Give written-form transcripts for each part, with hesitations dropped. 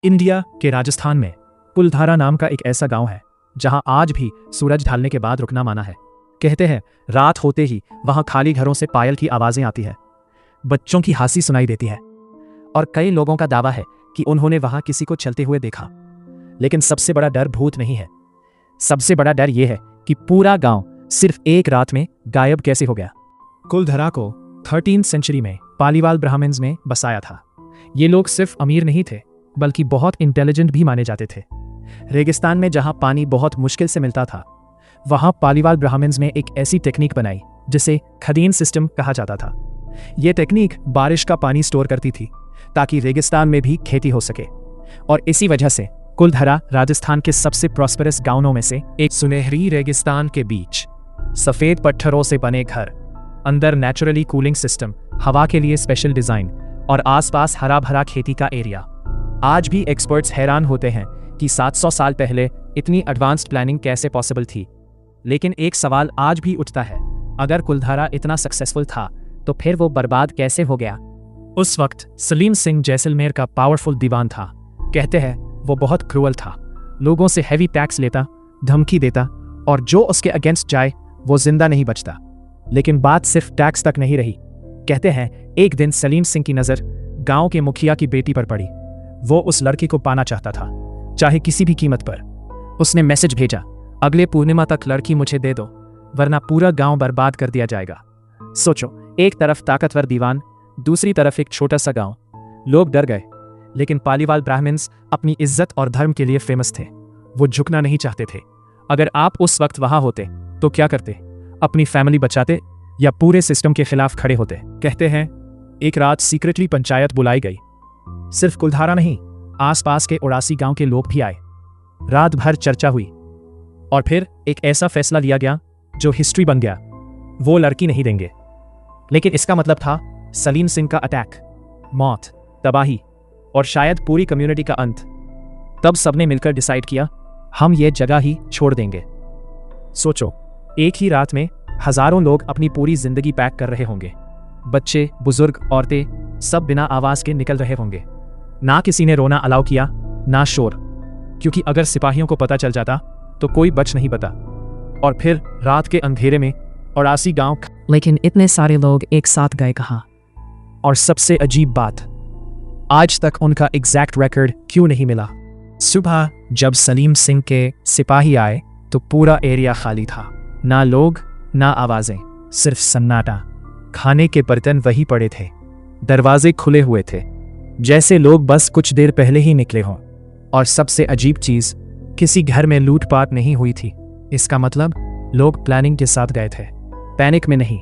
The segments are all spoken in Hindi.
इंडिया के राजस्थान में कुलधारा नाम का एक ऐसा गांव है जहां आज भी सूरज ढलने के बाद रुकना माना है। कहते हैं रात होते ही वहां खाली घरों से पायल की आवाजें आती है, बच्चों की हंसी सुनाई देती है और कई लोगों का दावा है कि उन्होंने वहां किसी को चलते हुए देखा। लेकिन सबसे बड़ा डर भूत नहीं है, सबसे बड़ा डर यह है कि पूरा गांव सिर्फ एक रात में गायब कैसे हो गया। कुलधरा को 13th सेंचुरी में पालीवाल ब्राह्मण्स ने बसाया था। ये लोग सिर्फ अमीर नहीं थे बल्कि बहुत इंटेलिजेंट भी माने जाते थे। रेगिस्तान में जहां पानी बहुत मुश्किल से मिलता था, वहां पालीवाल ब्राह्मण्स ने एक ऐसी टेक्निक बनाई जिसे खदीन सिस्टम कहा जाता था। यह टेक्निक बारिश का पानी स्टोर करती थी ताकि रेगिस्तान में भी खेती हो सके, और इसी वजह से कुलधरा राजस्थान के सबसे प्रॉस्पेरस गांवों में से एक। सुनहरी रेगिस्तान के बीच सफेद पत्थरों से बने घर, अंदर नेचुरली कूलिंग सिस्टम, हवा के लिए स्पेशल डिजाइन और आसपास हरा भरा खेती का एरिया। आज भी एक्सपर्ट्स हैरान होते हैं कि 700 साल पहले इतनी एडवांस्ड प्लानिंग कैसे पॉसिबल थी। लेकिन एक सवाल आज भी उठता है, अगर कुलधारा इतना सक्सेसफुल था तो फिर वो बर्बाद कैसे हो गया। उस वक्त सलीम सिंह जैसलमेर का पावरफुल दीवान था। कहते हैं वो बहुत क्रूअल था, लोगों से हैवी टैक्स लेता, धमकी देता और जो उसके अगेंस्ट जाए वो जिंदा नहीं बचता। लेकिन बात सिर्फ टैक्स तक नहीं रही। कहते हैं एक दिन सलीम सिंह की नजर गांव के मुखिया की बेटी पर पड़ी। वो उस लड़की को पाना चाहता था, चाहे किसी भी कीमत पर। उसने मैसेज भेजा, अगले पूर्णिमा तक लड़की मुझे दे दो वरना पूरा गांव बर्बाद कर दिया जाएगा। सोचो, एक तरफ ताकतवर दीवान, दूसरी तरफ एक छोटा सा गांव। लोग डर गए, लेकिन पालीवाल ब्राह्मण्स अपनी इज्जत और धर्म के लिए फेमस थे। वो झुकना नहीं चाहते थे। अगर आप उस वक्त वहां होते तो क्या करते? अपनी फैमिली बचाते या पूरे सिस्टम के खिलाफ खड़े होते? कहते हैं एक रात सीक्रेटली पंचायत बुलाई गई। सिर्फ कुलधारा नहीं, आसपास के 88 गांव के लोग भी आए। रात भर चर्चा हुई और फिर एक ऐसा फैसला लिया गया जो हिस्ट्री बन गया। वो लड़की नहीं देंगे। लेकिन इसका मतलब था सलीम सिंह का अटैक, मौत, तबाही और शायद पूरी कम्युनिटी का अंत। तब सबने मिलकर डिसाइड किया, हम ये जगह ही छोड़ देंगे। सोचो, एक ही रात में हजारों लोग अपनी पूरी जिंदगी पैक कर रहे होंगे। बच्चे, बुजुर्ग, औरतें सब बिना आवाज के निकल रहे होंगे। ना किसी ने रोना अलाउ किया, ना शोर, क्योंकि अगर सिपाहियों को पता चल जाता तो कोई बच नहीं पाता। और फिर रात के अंधेरे में 88 गांव। लेकिन इतने सारे लोग एक साथ गए कहाँ? और सबसे अजीब बात, आज तक उनका एग्जैक्ट रिकॉर्ड क्यों नहीं मिला। सुबह जब सलीम सिंह के सिपाही आए तो पूरा एरिया खाली था। ना लोग, ना आवाजें, सिर्फ सन्नाटा। खाने के बर्तन वही पड़े थे, दरवाजे खुले हुए थे, जैसे लोग बस कुछ देर पहले ही निकले हों। और सबसे अजीब चीज, किसी घर में लूटपाट नहीं हुई थी। इसका मतलब लोग प्लानिंग के साथ गए थे, पैनिक में नहीं।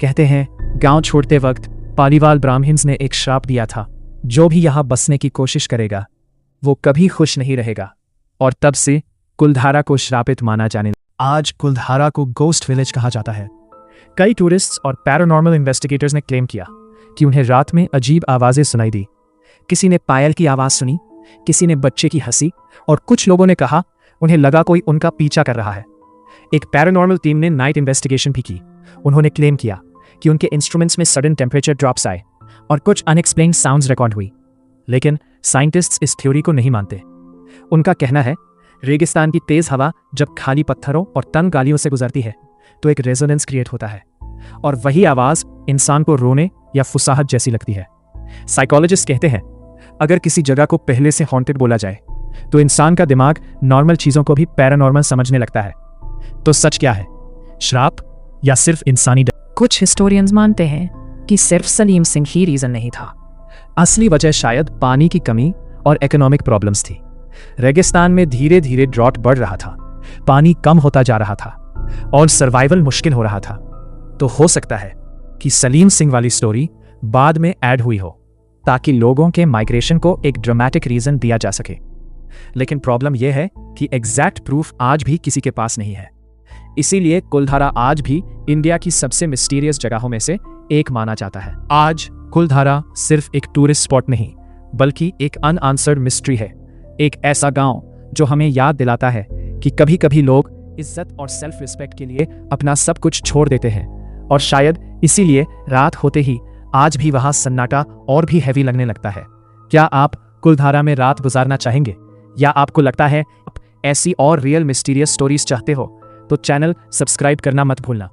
कहते हैं गांव छोड़ते वक्त पालीवाल ब्राह्मण्स ने एक श्राप दिया था, जो भी यहां बसने की कोशिश करेगा वो कभी खुश नहीं रहेगा। और तब से कुलधारा को श्रापित माना जाने लगा। आज कुलधारा को गोस्ट विलेज कहा जाता है। कई टूरिस्ट्स और पैरानॉर्मल इन्वेस्टिगेटर्स ने क्लेम किया कि उन्हें रात में अजीब आवाजें सुनाई दी। किसी ने पायल की आवाज सुनी, किसी ने बच्चे की हंसी, और कुछ लोगों ने कहा उन्हें लगा कोई उनका पीछा कर रहा है। एक पैरानॉर्मल टीम ने नाइट इन्वेस्टिगेशन भी की। उन्होंने क्लेम किया कि उनके इंस्ट्रूमेंट्स में सडन टेम्परेचर ड्रॉप्स आए और कुछ अनएक्सप्लेन्ड साउंड्स रिकॉर्ड हुई। लेकिन साइंटिस्ट्स इस थ्योरी को नहीं मानते। उनका कहना है रेगिस्तान की तेज हवा जब खाली पत्थरों और तंग गालियों से गुजरती है तो एक रेजोनेंस क्रिएट होता है, और वही आवाज इंसान को रोने या फुसाहट जैसी लगती है। साइकोलॉजिस्ट कहते हैं अगर किसी जगह को पहले से हॉन्टेड बोला जाए तो इंसान का दिमाग नॉर्मल चीजों को भी पैरानॉर्मल समझने लगता है। तो सच क्या है, श्राप या सिर्फ इंसानी डर? कुछ हिस्टोरियंस मानते हैं कि सिर्फ सलीम सिंह ही रीजन नहीं था। असली वजह शायद पानी की कमी और इकोनॉमिक प्रॉब्लम्स थी। रेगिस्तान में धीरे धीरे ड्रॉट बढ़ रहा था, पानी कम होता जा रहा था और सर्वाइवल मुश्किल हो रहा था। तो हो सकता है कि सलीम सिंह वाली स्टोरी बाद में ऐड हुई हो ताकि लोगों के माइग्रेशन को एक ड्रामेटिक रीजन दिया जा सके। लेकिन प्रॉब्लम यह है कि एग्जैक्ट प्रूफ आज भी किसी के पास नहीं है। इसीलिए कुलधारा आज भी इंडिया की सबसे मिस्टीरियस जगहों में से एक माना जाता है। आज कुलधारा सिर्फ एक टूरिस्ट स्पॉट नहीं बल्कि एक अनआंसर्ड मिस्ट्री है। एक ऐसा गांव जो हमें याद दिलाता है कि कभी कभी लोग इज्जत और सेल्फ रिस्पेक्ट के लिए अपना सब कुछ छोड़ देते हैं, और शायद इसीलिए रात होते ही आज भी वहां सन्नाटा और भी हैवी लगने लगता है। क्या आप कुलधारा में रात गुजारना चाहेंगे, या आपको लगता है ऐसी और रियल मिस्टीरियस स्टोरीज चाहते हो, तो चैनल सब्सक्राइब करना मत भूलना।